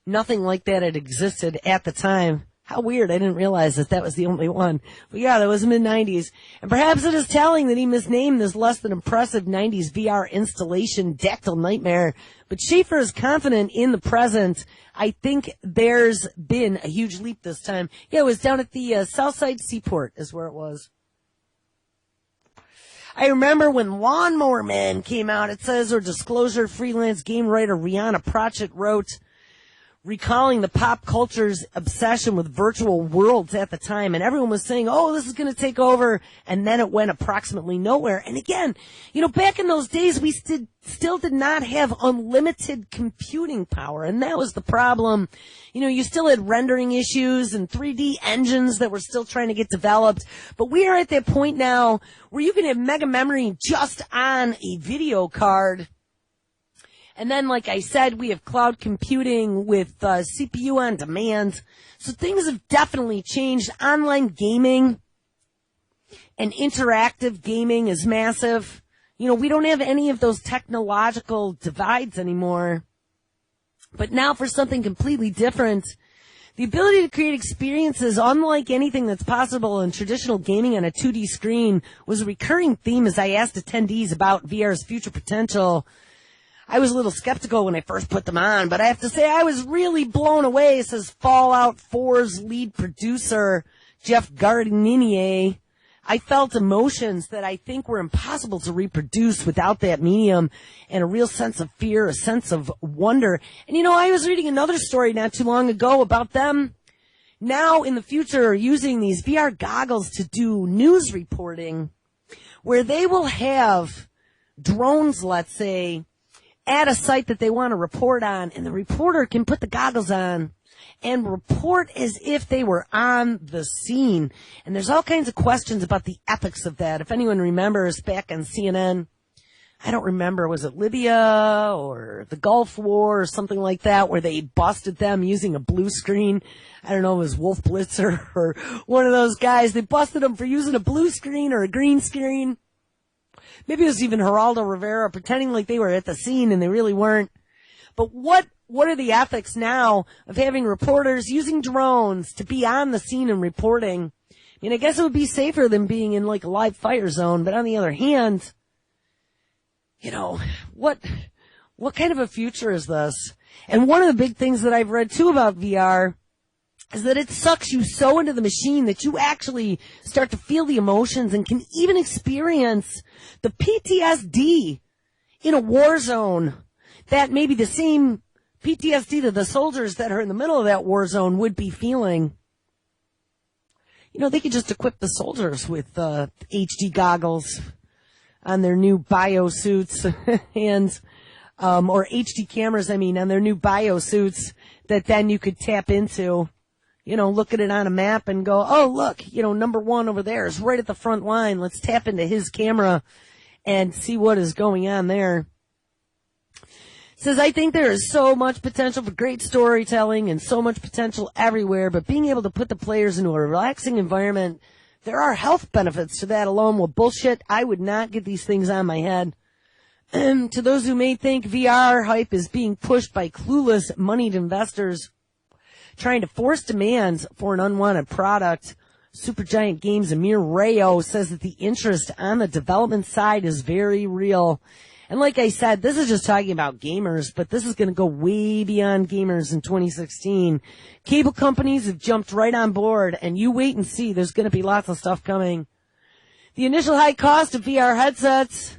nothing like that had existed at the time. How weird. I didn't realize that was the only one. But yeah, that was mid-90s. And perhaps it is telling that he misnamed this less than impressive 90s VR installation Dactyl Nightmare. But Schaefer is confident in the present. I think there's been a huge leap this time. Yeah, it was down at the Southside Seaport is where it was. I remember when Lawnmower Man came out, it says, or Disclosure freelance game writer Rihanna Pratchett wrote, recalling the pop culture's obsession with virtual worlds at the time, and everyone was saying, oh, this is going to take over, and then it went approximately nowhere. And again, back in those days, we still did not have unlimited computing power, and that was the problem. You still had rendering issues and 3D engines that were still trying to get developed, but we are at that point now where you can have mega memory just on a video card. And then, like I said, we have cloud computing with CPU on demand. So things have definitely changed. Online gaming and interactive gaming is massive. We don't have any of those technological divides anymore. But now for something completely different, the ability to create experiences unlike anything that's possible in traditional gaming on a 2D screen was a recurring theme as I asked attendees about VR's future potential. I was a little skeptical when I first put them on, but I have to say I was really blown away, says Fallout 4's lead producer, Jeff Gardinier. I felt emotions that I think were impossible to reproduce without that medium, and a real sense of fear, a sense of wonder. And I was reading another story not too long ago about them now in the future using these VR goggles to do news reporting, where they will have drones, let's say, at a site that they want to report on, and the reporter can put the goggles on and report as if they were on the scene. And there's all kinds of questions about the ethics of that. If anyone remembers back on CNN, I don't remember, was it Libya or the Gulf War or something like that, where they busted them using a blue screen? I don't know, it was Wolf Blitzer or one of those guys. They busted them for using a blue screen or a green screen. Maybe it was even Geraldo Rivera pretending like they were at the scene and they really weren't. But what are the ethics now of having reporters using drones to be on the scene and reporting? I guess it would be safer than being in like a live fire zone. But on the other hand, what kind of a future is this? And one of the big things that I've read too about VR is that it sucks you so into the machine that you actually start to feel the emotions and can even experience the PTSD in a war zone that maybe the same PTSD that the soldiers that are in the middle of that war zone would be feeling. They could just equip the soldiers with HD goggles on their new bio suits and or HD cameras, on their new bio suits that then you could tap into. Look at it on a map and go, oh, look, number one over there is right at the front line. Let's tap into his camera and see what is going on there. Says, I think there is so much potential for great storytelling and so much potential everywhere, but being able to put the players into a relaxing environment, there are health benefits to that alone. Well, bullshit, I would not get these things on my head. To those who may think VR hype is being pushed by clueless, moneyed investors trying to force demands for an unwanted product, Supergiant Games' Amir Rayo says that the interest on the development side is very real. And like I said, this is just talking about gamers, but this is going to go way beyond gamers in 2016. Cable companies have jumped right on board, and you wait and see. There's going to be lots of stuff coming. The initial high cost of VR headsets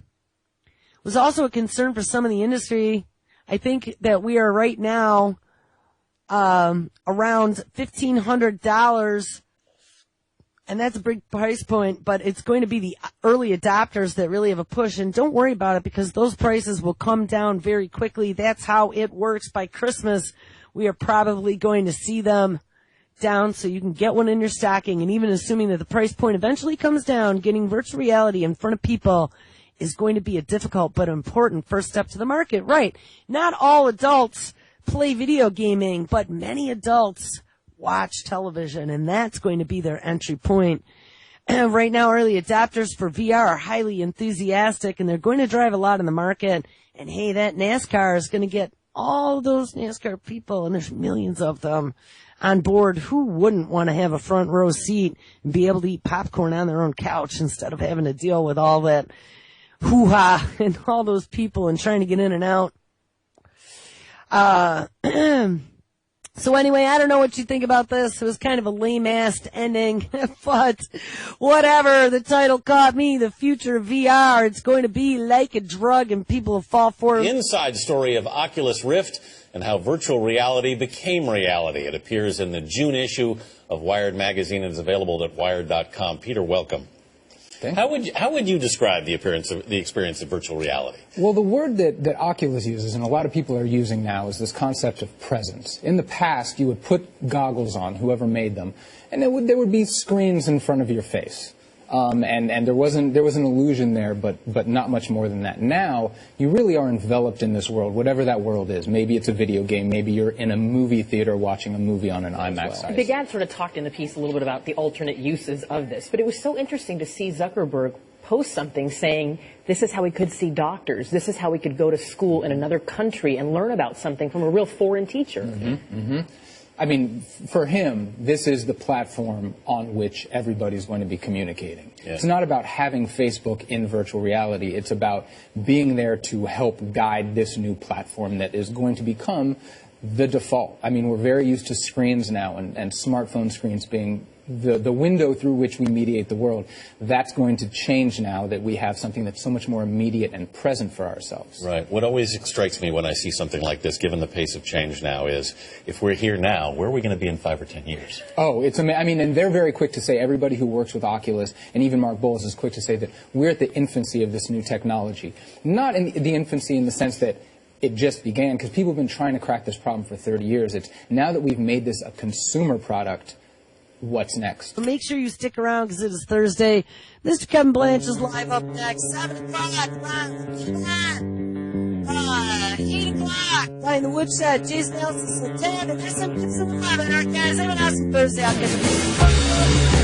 was also a concern for some of the industry. I think that we are right now around $1,500, and that's a big price point, but it's going to be the early adopters that really have a push. And don't worry about it, because those prices will come down very quickly. That's how it works. By Christmas, we are probably going to see them down so you can get one in your stocking. And even assuming that the price point eventually comes down, getting virtual reality in front of people is going to be a difficult but important first step to the market. Right. Not all adults play video gaming, but many adults watch television, and that's going to be their entry point. Right now, early adopters for VR are highly enthusiastic, and they're going to drive a lot in the market. And hey, that NASCAR is going to get all those NASCAR people, and there's millions of them, on board. Who wouldn't want to have a front row seat and be able to eat popcorn on their own couch instead of having to deal with all that hoo-ha and all those people and trying to get in and out? So anyway, I don't know what you think about this. It was kind of a lame-ass ending, but whatever. The title caught me, The Future of VR. It's going to be like a drug, and people will fall for it. The inside story of Oculus Rift and how virtual reality became reality. It appears in the June issue of Wired magazine and is available at wired.com. Peter, welcome. How would you describe the experience of virtual reality? Well, the word that Oculus uses, and a lot of people are using now, is this concept of presence. In the past, you would put goggles on, whoever made them, and there would be screens in front of your face. And there was an illusion there, but not much more than that. Now, you really are enveloped in this world, whatever that world is. Maybe it's a video game. Maybe you're in a movie theater watching a movie on an IMAX size. Big Ad sort of talked in the piece a little bit about the alternate uses of this, but it was so interesting to see Zuckerberg post something saying, this is how we could see doctors. This is how we could go to school in another country and learn about something from a real foreign teacher. Mm-hmm, mm-hmm. I mean, for him, this is the platform on which everybody's going to be communicating. Yeah. It's not about having Facebook in virtual reality. It's about being there to help guide this new platform that is going to become the default. I mean, we're very used to screens now, and smartphone screens being the window through which we mediate the world. That's going to change now that we have something that's so much more immediate and present for ourselves. Right. What always strikes me when I see something like this, given the pace of change now, is if we're here now, where are we going to be in 5 or 10 years? Oh, it's amazing. I mean, and they're very quick to say, everybody who works with Oculus, and even Mark Bowles is quick to say that we're at the infancy of this new technology. Not in the infancy in the sense that it just began, because people have been trying to crack this problem for 30 years. It's now that we've made this a consumer product, what's next? Make sure you stick around, because it is Thursday. Mr. Kevin Blanche is live up next. 7 o'clock, 8 o'clock. Playing the Woodshed. Jason Nelson's with 10, and there's some 11. All right, guys, have an awesome Thursday. I'll catch you.